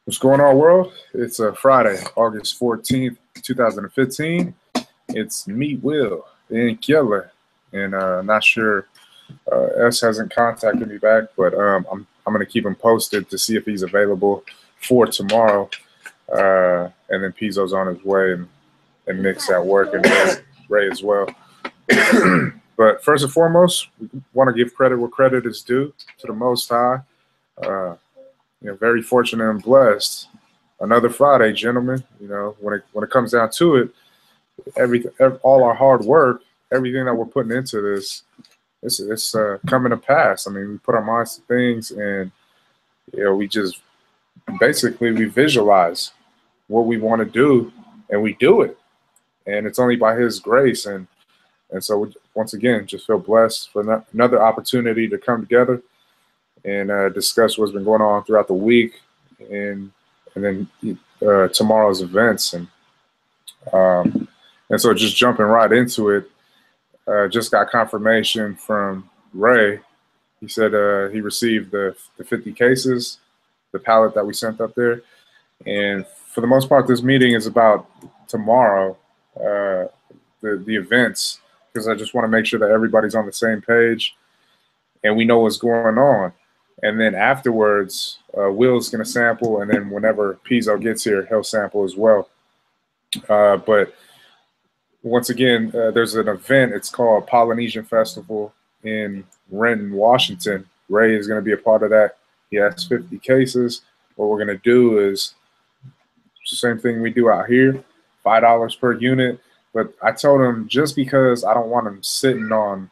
What's going on, world? It's Friday, August 14th, 2015. It's me, Will, and Killer. And not sure, S hasn't contacted me back, but I'm going to keep him posted to see if he's available for tomorrow. And then Pizzo's on his way, and Nick's at work, and Ray as well. But first and foremost, we want to give credit where credit is due to the Most High. Very fortunate and blessed. Another Friday, gentlemen. When it comes down to it, all our hard work, everything that we're putting into this, it's coming to pass. I mean, we put our minds to things, and we just basically we visualize what we want to do, and we do it. And it's only by His grace, and so once again, just feel blessed for another opportunity to come together and discuss what's been going on throughout the week, and then tomorrow's events, and so just jumping right into it. Just got confirmation from Ray. He said he received the 50 cases, the pallet that we sent up there, and for the most part, this meeting is about tomorrow, the events, because I just want to make sure that everybody's on the same page and we know what's going on. And then afterwards, Will's going to sample, and then whenever Pizzo gets here, he'll sample as well. But once again, there's an event. It's called Polynesian Festival in Renton, Washington. Ray is going to be a part of that. He has 50 cases. What we're going to do is the same thing we do out here, $5 per unit. But I told him, just because I don't want him sitting on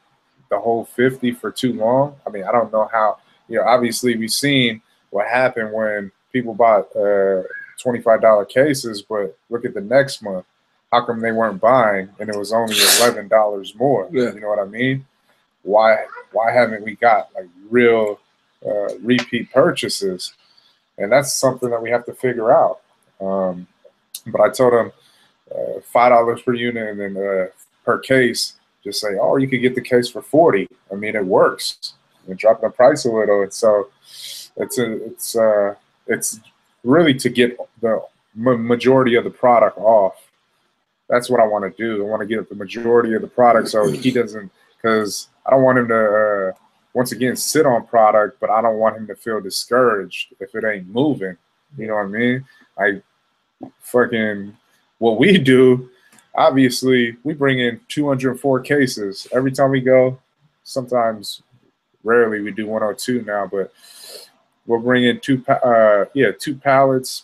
the whole 50 for too long. I mean, I don't know how. Obviously we've seen what happened when people bought $25 cases, but look at the next month. How come they weren't buying and it was only $11 more? Yeah. You know what I mean? Why haven't we got like real repeat purchases? And that's something that we have to figure out. But I told them $5 per unit, and then per case, just say, oh, you could get the case for 40. I mean, it works. And dropping the price a little, and so it's really to get the majority of the product off. That's what I want to do. I want to get the majority of the product so he doesn't, because I don't want him to once again sit on product, but I don't want him to feel discouraged if it ain't moving. You know what I mean? What we do, obviously, we bring in 204 cases every time we go. Sometimes. Rarely we do 102 now, but we'll bring in two pallets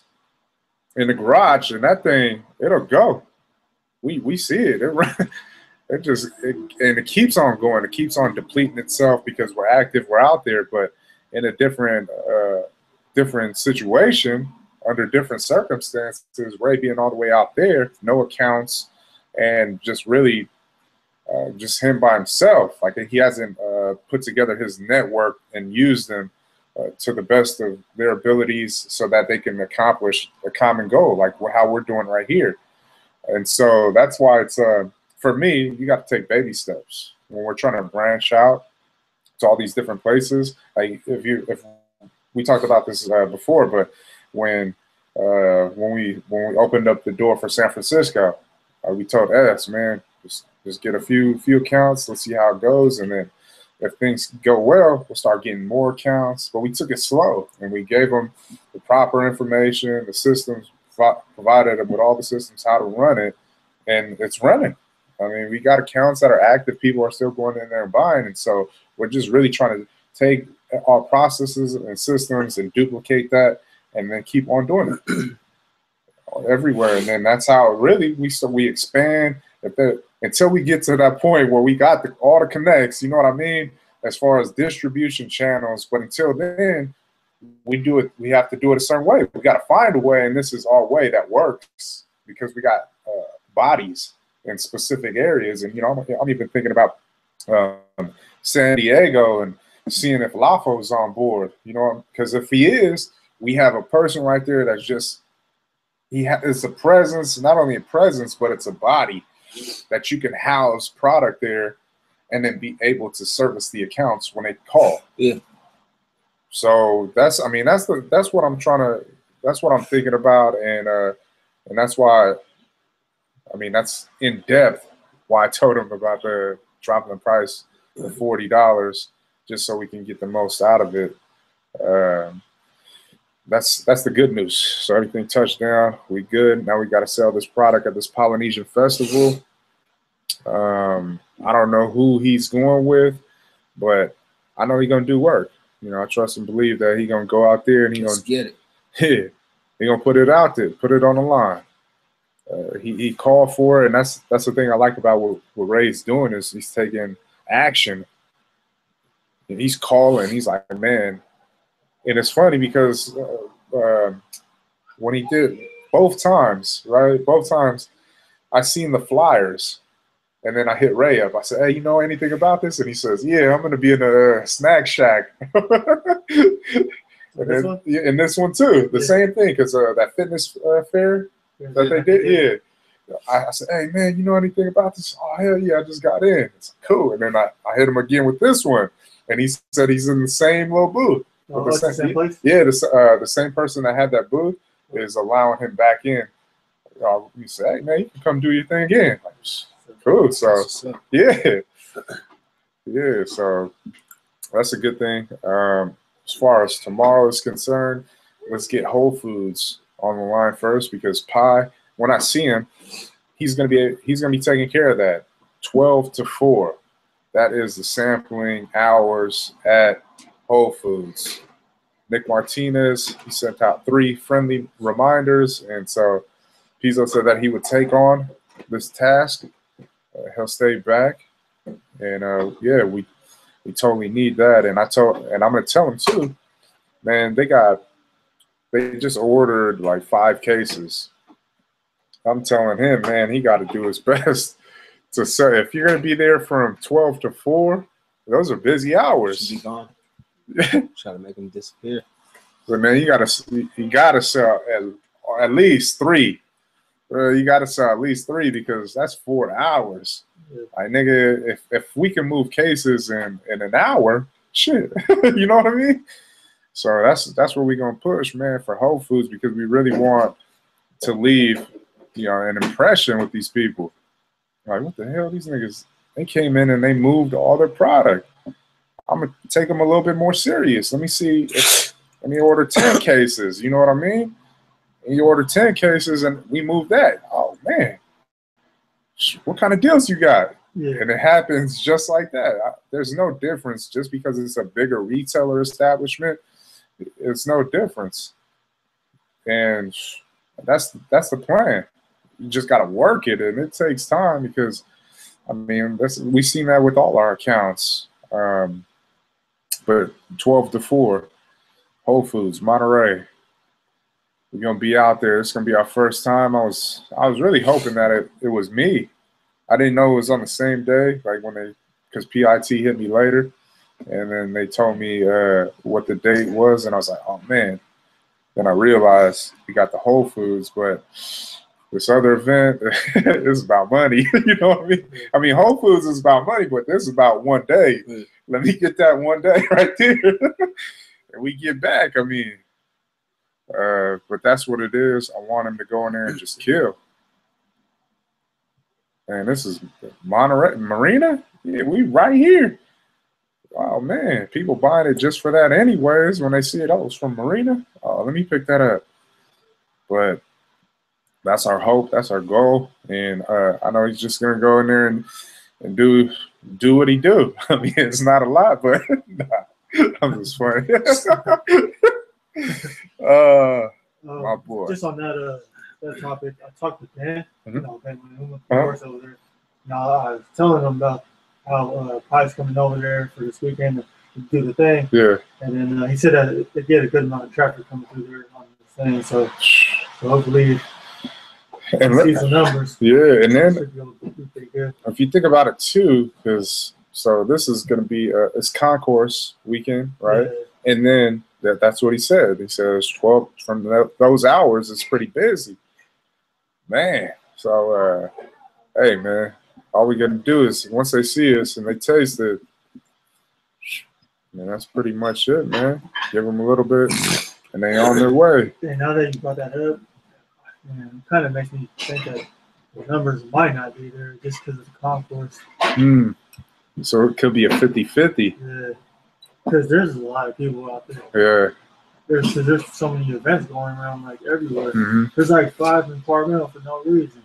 in the garage, and that thing, it'll go. We see it. It keeps on going. It keeps on depleting itself because we're active, we're out there, but in a different situation, under different circumstances. Ray being all the way out there, no accounts, and just really just him by himself. Like, he hasn't put together his network and used them to the best of their abilities so that they can accomplish a common goal, like how we're doing right here. And so that's why it's, for me, you got to take baby steps when we're trying to branch out to all these different places. Like, if we talked about this before, but when we opened up the door for San Francisco, we told S, man, just get a few accounts. Let's see how it goes, and then if things go well, we'll start getting more accounts. But we took it slow, and we gave them the proper information, the systems, provided them with all the systems, how to run it, and it's running. I mean, we got accounts that are active. People are still going in there and buying, and so we're just really trying to take our processes and systems and duplicate that, and then keep on doing it everywhere. And then that's how really we expand. Until we get to that point where we got all the connects, you know what I mean, as far as distribution channels. But until then, we have to do it a certain way. We got to find a way, and this is our way that works because we got bodies in specific areas. And I'm even thinking about San Diego and seeing if Lafo's on board. Because if he is, we have a person right there that's just it's a presence, not only a presence, but it's a body that you can house product there and then be able to service the accounts when they call. Yeah. So that's what I'm trying to that's what I'm thinking about, and that's why, I mean, that's in depth why I told him about the dropping the price to $40, just so we can get the most out of it. That's the good news. So everything touched down. We good. Now we got to sell this product at this Polynesian festival. I don't know who he's going with, but I know he's gonna do work. You know, I trust and believe that he's gonna go out there and he's gonna get it. Yeah, he's gonna put it out there, put it on the line. He called for it, and that's the thing I like about what Ray's doing is he's taking action. And he's calling. He's like, man, and it's funny because when he did both times, right? Both times, I seen the flyers. And then I hit Ray up. I said, hey, you know anything about this? And he says, yeah, I'm going to be in the snack shack. And this one too. The same thing, because that fitness fair that they did, yeah. I said, hey, man, you know anything about this? Oh, hell yeah, I just got in. It's cool. And then I hit him again with this one. And he said he's in the same little booth. Oh, the same place? Yeah, the same person that had that booth is allowing him back in. He said, hey, man, you can come do your thing again. Like, cool. So yeah, so that's a good thing. As far as tomorrow is concerned, let's get Whole Foods on the line first, because Pi, when I see him, he's gonna be taking care of that 12 to 4. That is the sampling hours at Whole Foods. Nick Martinez, he sent out 3 friendly reminders, and so Pizzo said that he would take on this task. He'll stay back, and yeah, we totally need that. And I'm gonna tell him too, man. They just ordered like 5 cases. I'm telling him, man, he got to do his best to say if you're gonna be there from 12 to 4, those are busy hours. Should be gone. Try to make them disappear. But man, you gotta sell at least 3. You got to sell at least 3, because that's 4 hours. Yeah. Like, nigga, if we can move cases in an hour, shit, you know what I mean? So that's where we're gonna push, man, for Whole Foods, because we really want to leave, you know, an impression with these people. Like, what the hell, these niggas? They came in and they moved all their product. I'm gonna take them a little bit more serious. Let me order 10 cases. You know what I mean? And you order 10 cases and we move that. Oh, man, what kind of deals you got? Yeah. And it happens just like that. There's no difference just because it's a bigger retailer establishment. It's no difference. And that's the plan. You just got to work it, and it takes time because, I mean, we've seen that with all our accounts. But 12 to 4, Whole Foods, Monterey. We're gonna be out there. It's gonna be our first time. I was really hoping that it was me. I didn't know it was on the same day, like because PIT hit me later, and then they told me what the date was, and I was like, oh man. Then I realized we got the Whole Foods, but this other event is about money. You know what I mean? I mean, Whole Foods is about money, but this is about one day. Let me get that one day right there, and we get back. I mean. But that's what it is. I want him to go in there and just kill. And this is Monterey Marina? Yeah, we right here. Oh man, people buying it just for that anyways when they see it. Oh, it's from Marina. Oh, let me pick that up. But that's our hope. That's our goal. And I know he's just gonna go in there and do what he do. I mean, it's not a lot, but nah, I'm just funny. My boy. Just on that topic, I talked to Dan. Mm-hmm. You know, Ben works over there. Now I was telling him about how Pi's coming over there for this weekend to do the thing. Yeah. And then he said that they get a good amount of traffic coming through there on this thing. So hopefully see some numbers. Yeah, and then if you think about it too, because so this is going to be it's concourse weekend, right? Yeah. And then that's what he said. He says 12 from those hours is pretty busy, man. So hey, man, all we got to do is once they see us and they taste it, man, that's pretty much it, man. Give them a little bit and they on their way. And now that you brought that up, man, it kind of makes me think that the numbers might not be there just because of the concourse. So it could be a 50-50. Yeah, because there's a lot of people out there. Yeah. There's so many events going around like everywhere. Mm-hmm. There's like 5 in Parkville for no reason.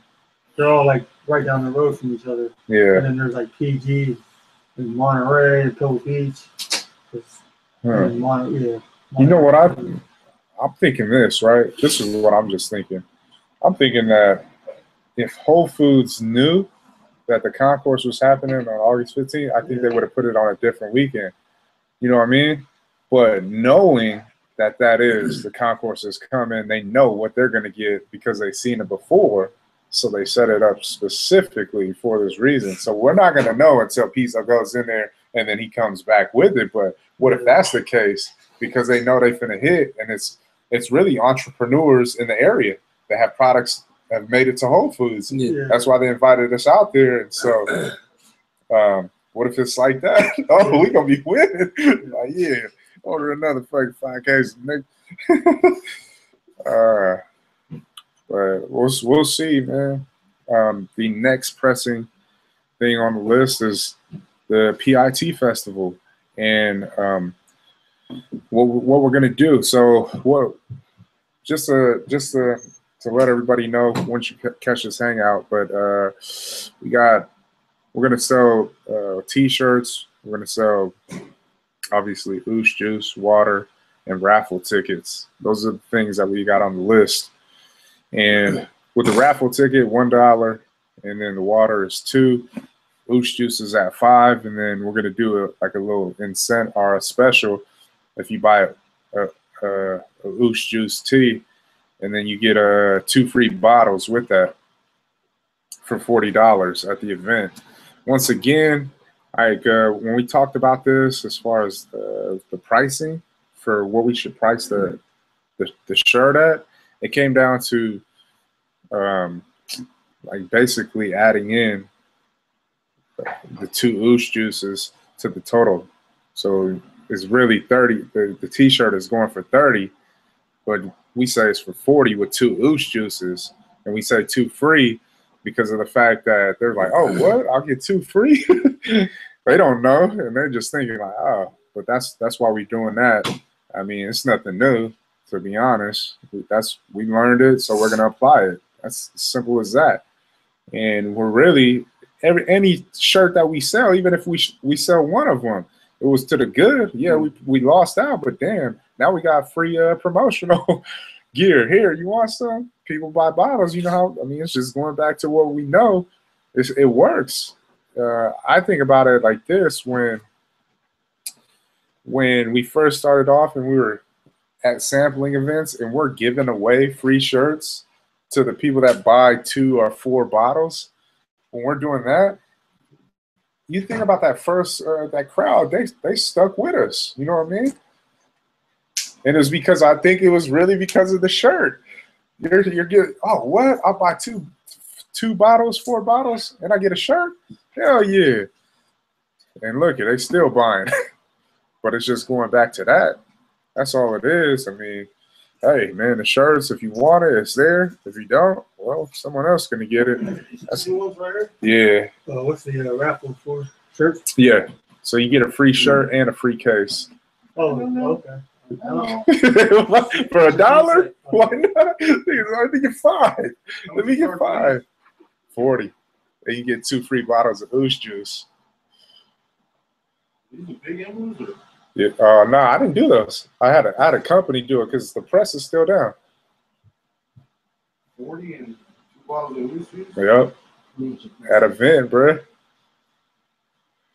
They're all like right down the road from each other. Yeah. And then there's like PG and Monterey and Pebble Beach. Huh. Yeah. You know what I'm thinking this, right? This is what I'm just thinking. I'm thinking that if Whole Foods knew that the concourse was happening on August 15th, I think they would have put it on a different weekend. You know what I mean? But knowing that is the concourse is coming, they know what they're going to get because they've seen it before. So they set it up specifically for this reason. So we're not going to know until Pizza goes in there and then he comes back with it. But what if that's the case? Because they know they finna hit, and it's really entrepreneurs in the area that have products that have made it to Whole Foods. Yeah. That's why they invited us out there. And so what if it's like that? Oh, we going to be winning. Like, yeah, order another fucking 5 cases, nigga. But we'll see, man. The next pressing thing on the list is the PIT Festival, and what we're gonna do. So just to let everybody know once you catch this hangout. But we're gonna sell T-shirts. We're gonna sell obviously Oosh Juice, water, and raffle tickets. Those are the things that we got on the list. And with the raffle ticket, $1, and then the water is $2. Oosh Juice is at $5, and then we're gonna do a little incentive or a special. If you buy a Oosh Juice tea, and then you get 2 free bottles with that for $40 at the event. Once again, when we talked about this as far as the pricing for what we should price the shirt at, it came down to like basically adding in the 2 Oosh Juices to the total. So it's really 30. The T-shirt is going for 30, but we say it's for 40 with 2 Oosh Juices, and we say 2 free because of the fact that they're like, oh, what? I'll get 2 free? They don't know, and they're just thinking like, oh. But that's why we're doing that. I mean, it's nothing new, to be honest. We learned it, so we're gonna apply it. That's as simple as that. And we're really any shirt that we sell, even if we sell one of them, it was to the good. Yeah, we lost out, but damn, now we got free promotional gear. Here, you want some? People buy bottles. You know how? I mean, it's just going back to what we know. It works. I think about it like this: when we first started off and we were at sampling events and we're giving away free shirts to the people that buy 2 or 4 bottles. When we're doing that, you think about that first that crowd, they stuck with us. You know what I mean? And it's because I think it was really because of the shirt. You're getting, oh, what? I'll buy 2 bottles, 4 bottles, and I get a shirt? Hell yeah. And look, they still buying. But it's just going back to that. That's all it is. I mean, hey, man, the shirts, if you want it, it's there. If you don't, well, someone else is going to get it. That's ones right here? Yeah. What's the raffle for shirts? Yeah. So you get a free shirt and a free case. Oh, okay. For $1? Why not? Let me get 5. Let me get 5. 40. And you get 2 free bottles of Oosh Juice. These are big emblems? Yeah, no, I didn't do those. I had a company do it because the press is still down. 40 and 2 bottles of Oosh Juice? Yep. At an event, bro.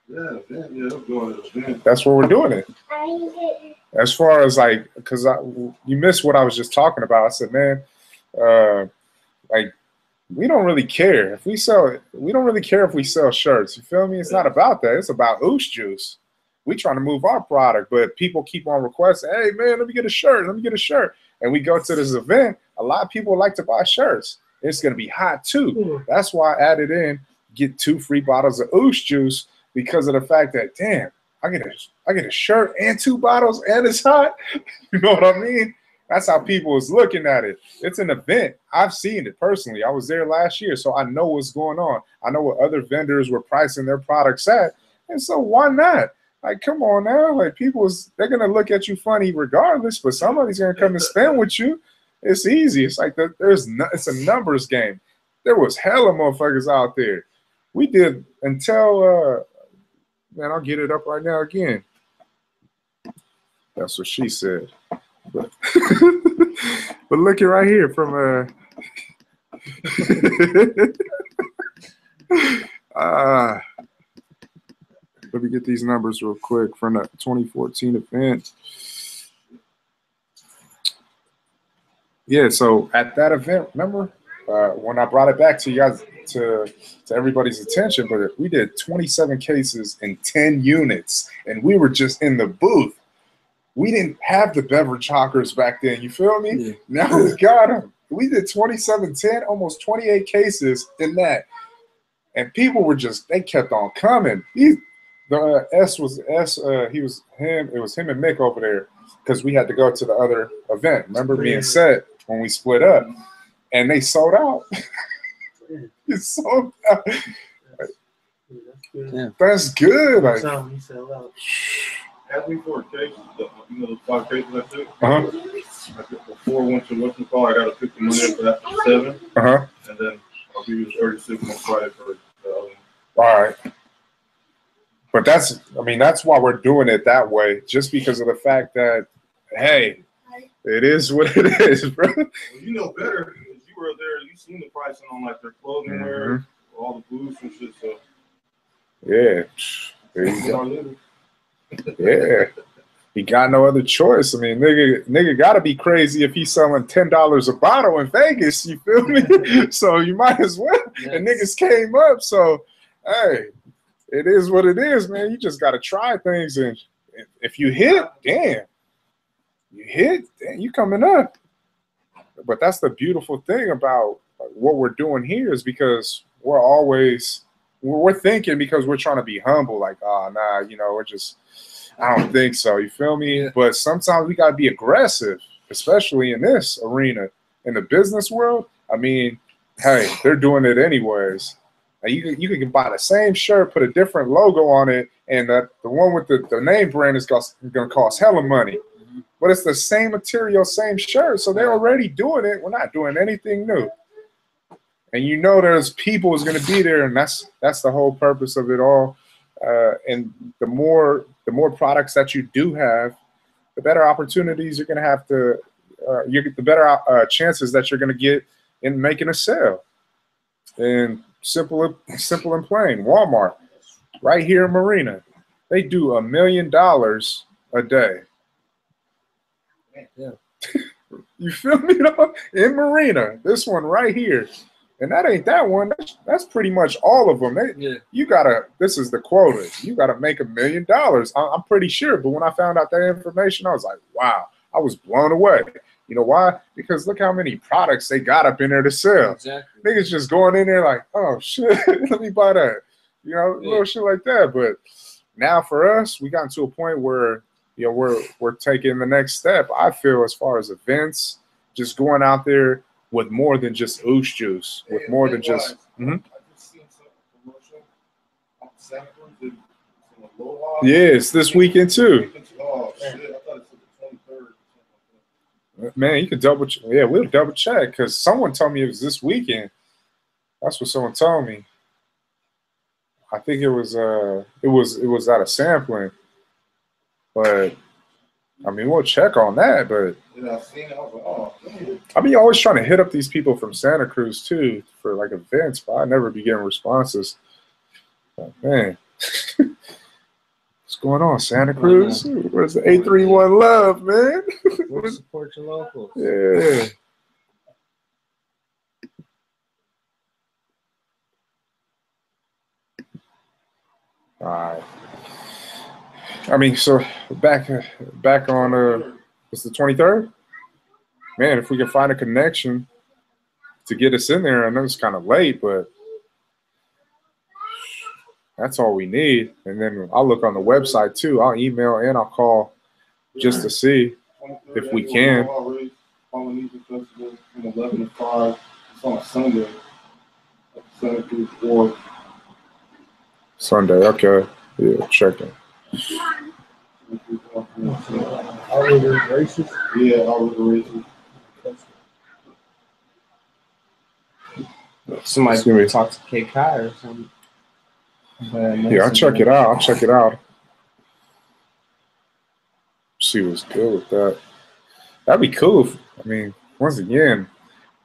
Yeah, I'm going to the event. That's where we're doing it. As far as like, because you missed what I was just talking about. I said, man, like, we don't really care if we sell it. We don't really care if we sell shirts. You feel me? It's not about that. It's about Oosh Juice. We trying to move our product, but people keep on requesting, hey, man, let me get a shirt. Let me get a shirt. And we go to this event. A lot of people like to buy shirts. It's going to be hot, too. That's why I added in, get 2 free bottles of Oosh Juice because of the fact that, damn, I get a shirt and 2 bottles and it's hot. You know what I mean? That's how people is looking at it. It's an event. I've seen it personally. I was there last year, so I know what's going on. I know what other vendors were pricing their products at, and so why not? Like, come on now. Like, they're gonna look at you funny regardless, but somebody's gonna come and spend with you. It's easy. It's like it's a numbers game. There was hella motherfuckers out there. We did until man, I'll get it up right now again. That's what she said. But, but look at right here from let me get these numbers real quick from the 2014 event. Yeah, so at that event, remember when I brought it back to you guys to everybody's attention, but we did 27 cases in 10 units, and we were just in the booth. We didn't have the beverage hawkers back then. You feel me? Yeah. Now we got them. We did 27, 10, almost 28 cases in that. And people were they kept on coming. It was him and Mick over there because we had to go to the other event. Remember me and Seth when we split up? And they sold out. It sold out. That's good. Like, Ask me for a case, the 5 cases I took. Before I went to what's call, I got to pick the money up for that for 7. And then I'll give you the 36 on Friday for the other one. All right. But that's why we're doing it that way, just because of the fact that, hey, it is what it is, bro. Well, you know better because you were there. You seen the pricing on like their clothing wear, all the boots and shit. So yeah, there you go. Yeah, he got no other choice. I mean, nigga got to be crazy if he's selling $10 a bottle in Vegas. You feel me? So you might as well. Yes. And niggas came up. So hey, it is what it is, man. You just got to try things, and if you hit, damn, you coming up. But that's the beautiful thing about what we're doing here is because we're thinking because we're trying to be humble, like, oh, nah, we're just. I don't think so. You feel me? Yeah. But sometimes we got to be aggressive, especially in this arena. In the business world, I mean, hey, they're doing it anyways. Now you can buy the same shirt, put a different logo on it, and the one with the name brand is going to cost hella money. But it's the same material, same shirt, so they're already doing it. We're not doing anything new. And there's people who's going to be there, and that's the whole purpose of it all. And the more products that you do have, the better opportunities you're going to have to, you get the better chances that you're going to get in making a sale. And simple and plain, Walmart, right here in Marina, they do $1 million a day. Yeah. You feel me? In Marina, this one right here. And that ain't that one. That's pretty much all of them. This is the quota. You got to make $1 million. I'm pretty sure. But when I found out that information, I was like, wow, I was blown away. You know why? Because look how many products they got up in there to sell. Exactly. Niggas just going in there like, oh, shit, let me buy that. Little shit like that. But now for us, we got to a point where, we're taking the next step, I feel, as far as events, just going out there with more than just oosh juice, with more than just. I just seen some commercial on Santa Cruz in Aloha. Yeah, it's this weekend too. Oh shit! I thought it was the 23rd. Man, you can double check. Yeah, we'll double check because someone told me it was this weekend. That's what someone told me. I think it was at a sampling, but I mean we'll check on that, but. Yeah, I seen it. I was like, oh, man. I mean, always trying to hit up these people from Santa Cruz too for like events, but I never be getting responses. But, man, what's going on, Santa Cruz? Where's the 831 love, man? Support your locals. Yeah. All right. I mean, so back on it's the 23rd? Man, if we can find a connection to get us in there, I know it's kind of late, but that's all we need. And then I'll look on the website too. I'll email and I'll call just to see if we can. 5. It's on a Sunday. 7 through 4. Sunday, okay. Yeah, checking. All of the races. Yeah, all of the races. Somebody talk to K Kai or something. Yeah, I'll check it out. I'll check it out. See what's good with that. That'd be cool. I mean, once again,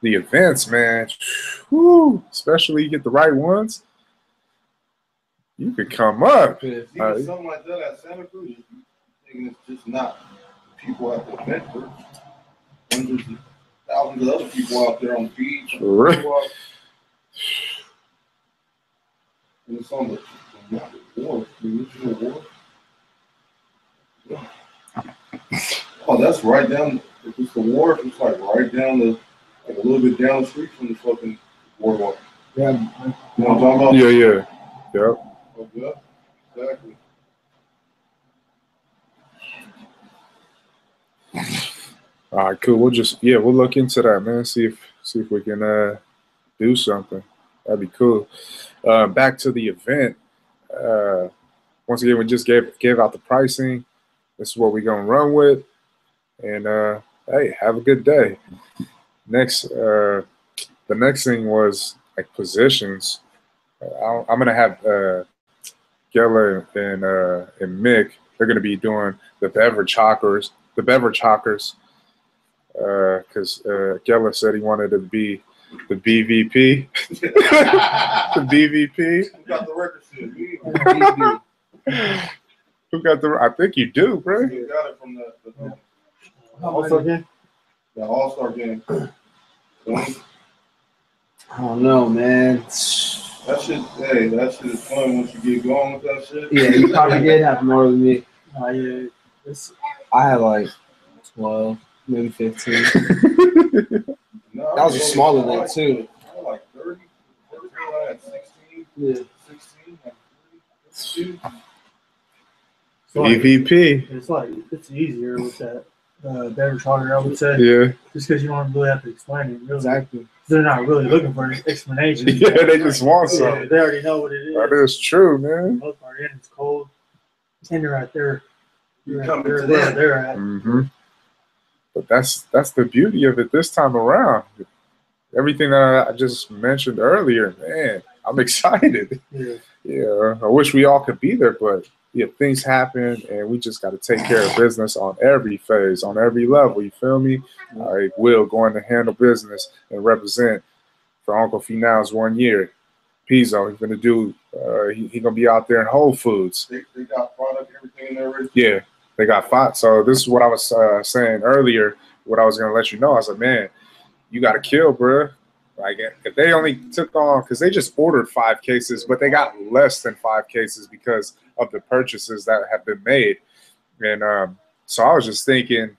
the events, man. Whew, especially you get the right ones, you could come up. If you get something like that at Santa Cruz, you thinking it's just not people at the event. There's hundreds of thousands of other people out there on the beach. Right. And it's on the wharf, the original wharf. Yeah. Oh, that's right down. If it's the wharf, it's like right down the, like a little bit down the street from the fucking boardwalk. Yeah. You know what I'm talking about? Yeah, yeah. Yep. Oh, yeah, exactly. All right, cool. We'll look into that, man. See if we can do something. That'd be cool. Back to the event. Once again, we just gave out the pricing. This is what we're gonna run with. And hey, have a good day. Next, the next thing was like positions. I'm gonna have Geller and Mick. They're gonna be doing the beverage hawkers. Because Geller said he wanted to be the BVP. The BVP. Who got the record shit? Me? Who got the? I think you do, bro. You got it from the Also again. All-Star game. I don't know, man. That shit is fun once you get going with that shit. Yeah, you probably did have more than me. Yeah. I had like 12, maybe 15. No, That was a smaller event, too. I was like 30. I had 16. Yeah. 16. Like 32. BVP. It's easier with that beverage hogger, I would say. Yeah. Just because you don't really have to explain it. Really. Exactly. They're not really looking for an explanation. Yeah, they just want Yeah, something. they already know what it is. That is true, For man. the most part, and it's cold. And they're right there. You're Right coming there, to there, them. they're at. Mm-hmm. But that's the beauty of it this time around. Everything that I just mentioned earlier, man, I'm excited. Yeah. Yeah, I wish we all could be there, but yeah, things happen, and we just got to take care of business on every phase, on every level. You feel me? Like Will going to handle business and represent for Uncle Final's 1 year. Pizzo, he's gonna do. He gonna be out there in Whole Foods. They got product, everything in there already. Yeah, they got 5. So this is what I was saying earlier. What I was gonna let you know. I was like, man, you got to kill, bro. Like if they only took on, because they just ordered 5 cases, but they got less than 5 cases because of the purchases that have been made. And so I was just thinking,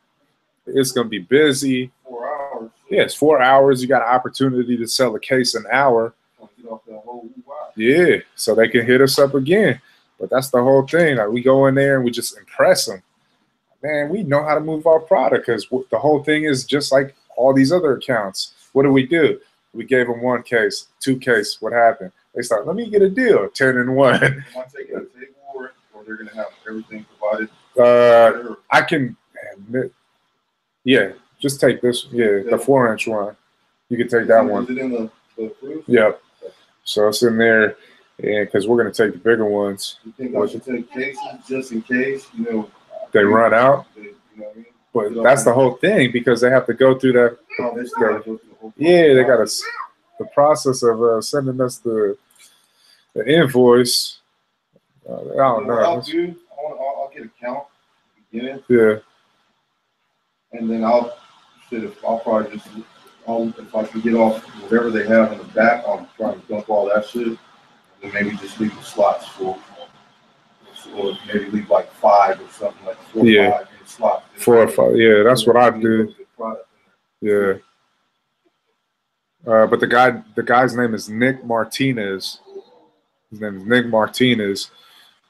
it's gonna be busy. 4 hours. Yeah, it's 4 hours. You got an opportunity to sell a case an hour. Get off that whole wow. Yeah, so they can hit us up again. But that's the whole thing. Like we go in there and we just impress them. Man, we know how to move our product because the whole thing is just like all these other accounts. What do? We gave them 1 case, 2 cases. What happened? They start, let me get a deal, 10 and 1. Am I taking a table or they're gonna have everything provided? I can, yeah, just take this, the 4-inch one. You can take that one. Is it in the fruit? Yep. So it's in there, and because we're gonna take the bigger ones. You think I should take cases just in case? You know, They run out. you know what I mean? But that's the whole thing because they have to go through that. Oh, they still gotta go through the whole Yeah, they got the process of sending us the invoice. I don't What I'll know. do, I'll get a count at the beginning, Yeah, and then I'll probably just, if I can get off whatever they have in the back, I'll try to dump all that shit, and then maybe just leave the slots full. Or maybe leave like 5 or something, like 4 or 5 in slots. 4 or 5. Yeah, that's what I do. Yeah. But the guy's name is Nick Martinez. His name is Nick Martinez.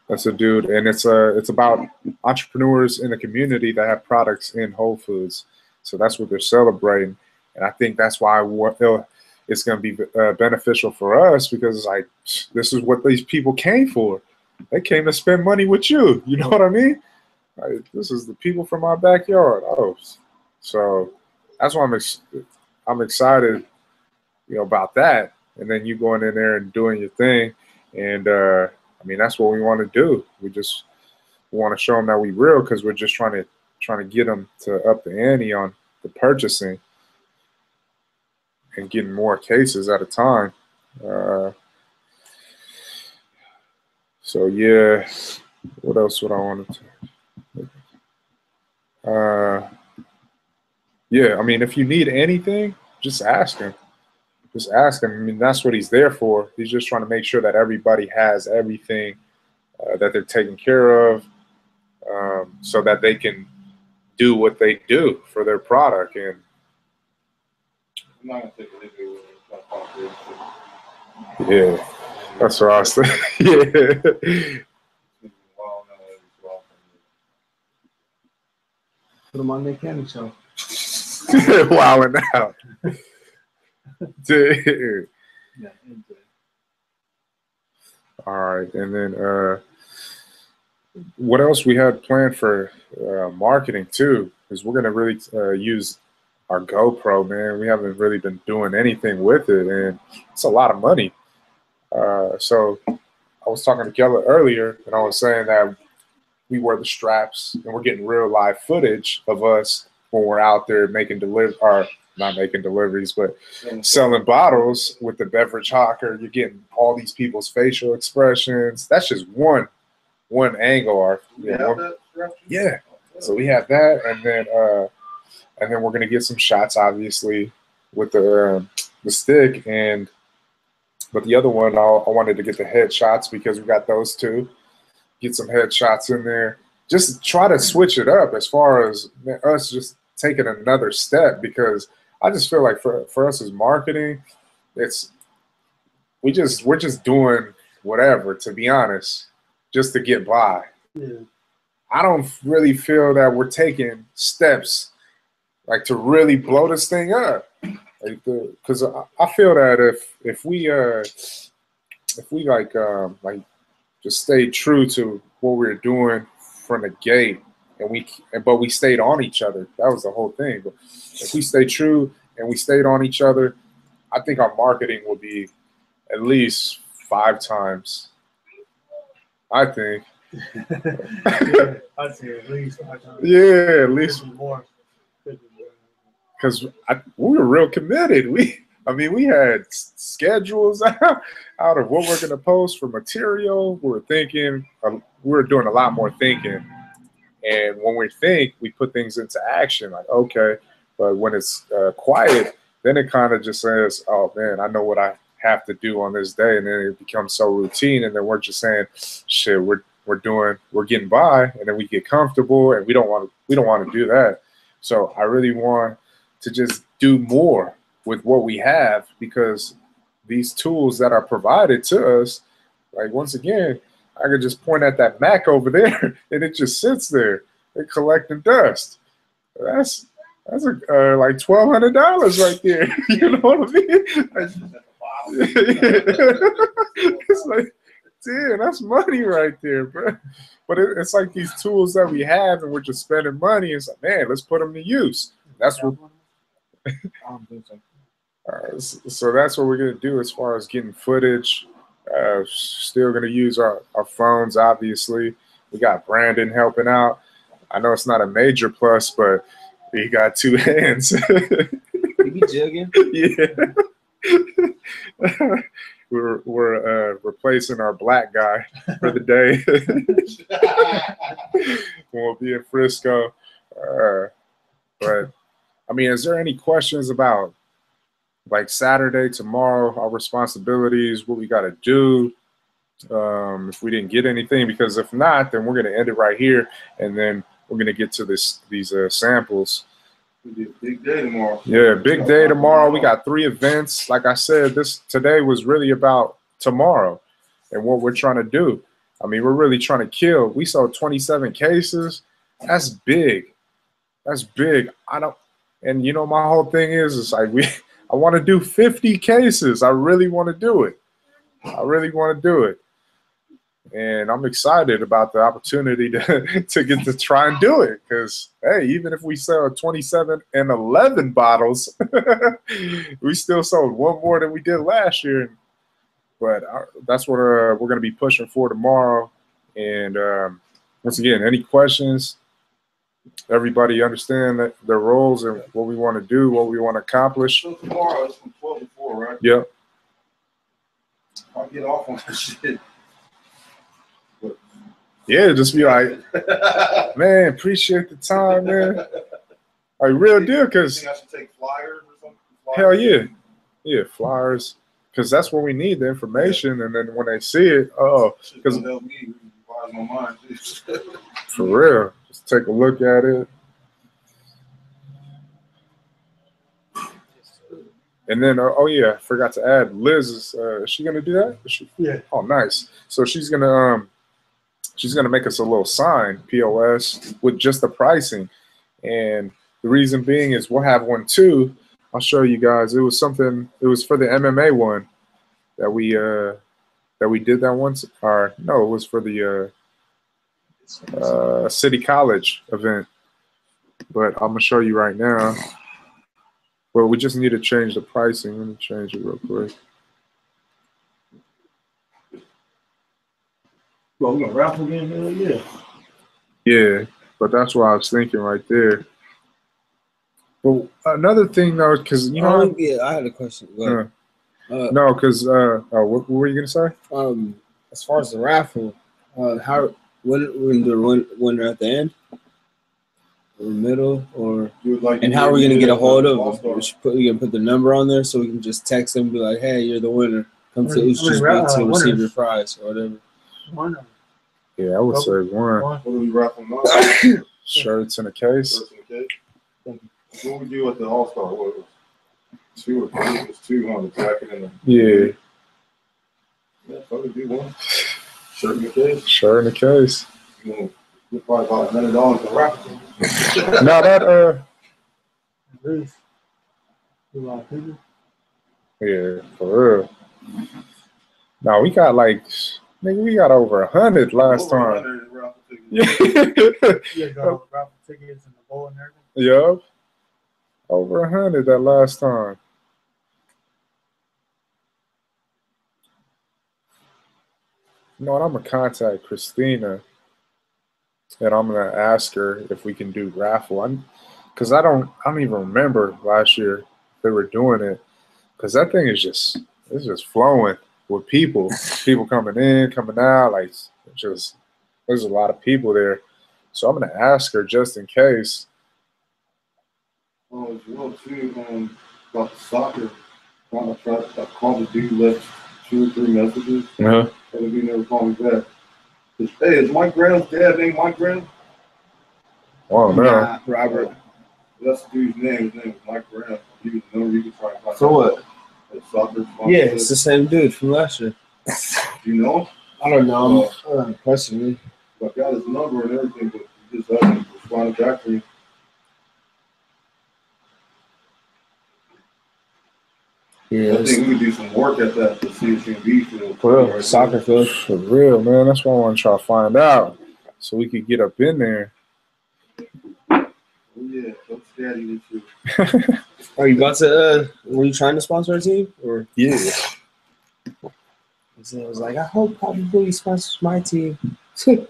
That's a dude, and it's about entrepreneurs in the community that have products in Whole Foods. So that's what they're celebrating. And I think that's why it's going to be beneficial for us, because it's like, this is what these people came for. They came to spend money with you. You know what I mean? Like, this is the people from our backyard. Oh, so that's why I'm excited, about that. And then you going in there and doing your thing. And I mean, that's what we want to do. We want to show them that we real, because we're just trying to get them to up the ante on the purchasing and getting more cases at a time. So yeah, what else would I want to? Yeah, I mean, if you need anything, just ask him. Just ask him. I mean, that's what he's there for. He's just trying to make sure that everybody has everything that they're taking care of, so that they can do what they do for their product. And I'm not gonna take a video with it. yeah, that's what I was saying. Yeah. Put them on the Candy Show. Wilding out. Dude. Yeah. All right, and then what else we had planned for marketing too? Because we're gonna really use our GoPro, man. We haven't really been doing anything with it, and it's a lot of money. So I was talking to Keller earlier, and I was saying that we wear the straps, and we're getting real live footage of us when we're out there making not making deliveries, but selling bottles with the beverage hawker. You're getting all these people's facial expressions. That's just one angle. Yeah. So we have that, and then we're gonna get some shots, obviously, with the stick, but the other one, I wanted to get the headshots, because we got those too. Get some headshots in there. Just try to switch it up as far as us just taking another step, because I just feel like for us as marketing, we're just doing whatever, to be honest, just to get by. Yeah. I don't really feel that we're taking steps like to really blow this thing up. Because I feel that if we like just stayed true to what we were doing from the gate, but we stayed on each other. That was the whole thing. But if we stayed true and we stayed on each other, I think our marketing will be at least 5 times. I think. Yeah, I'd say at least 5 times. Yeah, at least more. Because we were real committed. We had schedules out of what we're going to post for material. We were thinking, we were doing a lot more thinking. And when we think, we put things into action, like, okay. But when it's quiet, then it kind of just says, oh, man, I know what I have to do on this day. And then it becomes so routine. And then we're just saying, shit, we're getting by. And then we get comfortable, and we don't want to do that. So I really want to just do more with what we have, because these tools that are provided to us, like, once again, I could just point at that Mac over there and it just sits there and collecting dust. That's like $1,200 right there. You know what I mean? It's like, damn, that's money right there, bro. But it's like these tools that we have, and we're just spending money. It's like, man, let's put them to use. That's what. So that's what we're gonna do as far as getting footage. Still gonna use our phones, obviously. We got Brandon helping out. I know it's not a major plus, but he got 2 hands. You be jugging? Yeah. We're replacing our black guy for the day. We'll be in Frisco. But I mean, is there any questions about like Saturday, tomorrow, our responsibilities, what we got to do, if we didn't get anything? Because if not, then we're going to end it right here, and then we're going to get to these samples. It'll be a big day tomorrow. Yeah, big day tomorrow. We got 3 events. Like I said, today was really about tomorrow and what we're trying to do. I mean, we're really trying to kill. We sold 27 cases. That's big. That's big. And you know, my whole thing is like I want to do 50 cases. I really want to do it. I really want to do it. And I'm excited about the opportunity to get to try and do it. Because, hey, even if we sell 27 and 11 bottles, we still sold one more than we did last year. But that's what we're going to be pushing for tomorrow. And once again, any questions? Everybody understand that their roles and what we want to do, what we want to accomplish. So tomorrow it's from 12 to 4, right? Yep. I'll get off on that shit. Yeah, just be like, man, appreciate the time, man. Like, real deal, because I should take flyers or something? hell yeah. Yeah, flyers. Because that's where we need the information. And then when they see it, because help me revise my mind. For real. Just take a look at it. And then, oh yeah, I forgot to add, Liz is she gonna do that? Yeah. Oh, nice. So she's gonna make us a little sign, POS, with just the pricing. And the reason being is we'll have one too. I'll show you guys. It was something. It was for the MMA one that we did that once. Or no, it was for the City College event. But I'm gonna show you right now. Well, we just need to change the pricing. Let me change it real quick. Well, we're gonna raffle again? Hell yeah. Yeah, but that's what I was thinking right there. But another thing though, because you know, yeah, I had a question. no, because what were you gonna say? As far as the raffle, when the winner at the end, or middle, or and how are we gonna get a hold of them? We gonna put the number on there so we can just text them and be like, "Hey, you're the winner. Come to to receive your prize or whatever." One. Yeah, I would say one. What do we raffle now? Shirts in a case. Shirts in a case. What we do at the All-Star? What was 2 or 3? It was 200 jacket and Yeah. Yeah, probably do one. Shirt in the case. Shirt in a case. You're probably about $100 to raffle. Now that Bruce. You like people? yeah, for real. Now we got like, nigga, we got over 100 last time. Yeah, got raffle tickets and the bowl and everything. Yup. Over 100 that last time. You know what? I'm gonna contact Christina, and I'm gonna ask her if we can do raffle. Cause I don't even remember last year they were doing it. Cause that thing is just flowing with people coming in, coming out. Like there's a lot of people there. So I'm gonna ask her just in case. Oh, as well too, about the soccer. I called the dude, left 2 or 3 messages. Uh-huh. And the dude never called me back. Hey, is Mike Brown's dad named Mike Brown? Oh no. Nah, Robert. That's the dude's name. His name is Mike Brown. He was the number you could try and find. So what? Soccer. Yeah, it's the same dude from last year. Do you know him? I don't know him personally. I got his number and everything, but he just hasn't responded back to me. Yeah, I think we could do some work at that to see if she can be for soccer field. For real, man. That's what I want to try to find out, so we could get up in there. Oh yeah, Coach Daddy with you. Are you about to? Were you trying to sponsor a team, or Yeah. I was like, I hope probably sponsors my team. That'd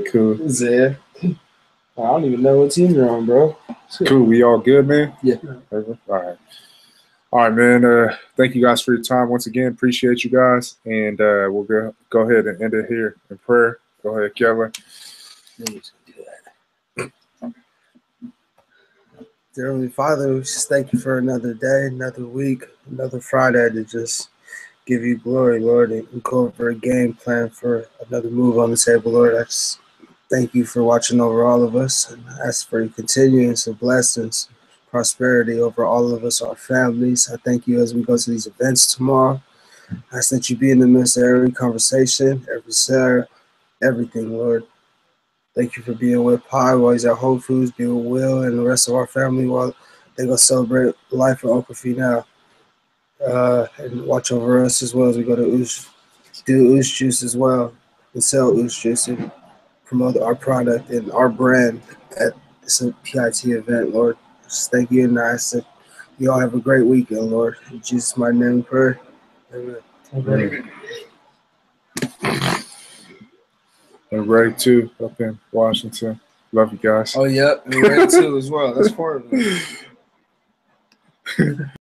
be cool. Zed. I don't even know what team you're on, bro. Cool. We all good, man? Yeah. All right. All right, man. Thank you guys for your time once again. Appreciate you guys. And we'll go ahead and end it here in prayer. Go ahead, Kevin. Dear Heavenly Father, we just thank you for another day, another week, another Friday to just give you glory, Lord, and go over a game plan for another move on the table, Lord. I just thank you for watching over all of us, and I ask for your continuance of blessings, prosperity over all of us, our families. I thank you as we go to these events tomorrow. I ask that you be in the midst of every conversation, every share, everything, Lord, Thank you for being with Pi while he's at Whole Foods, being with Will and the rest of our family while they go celebrate life with Uncle Fee now. And watch over us as well as we go to do Ooze Juice as well and sell Ooze Juice and promote our product and our brand at this PIT event, Lord. Just thank you and I said you all have a great weekend, Lord. In Jesus' mighty name we pray. Amen. And Ray too up in Washington. Love you guys. Oh, yep. And Ray too as well. That's part of it.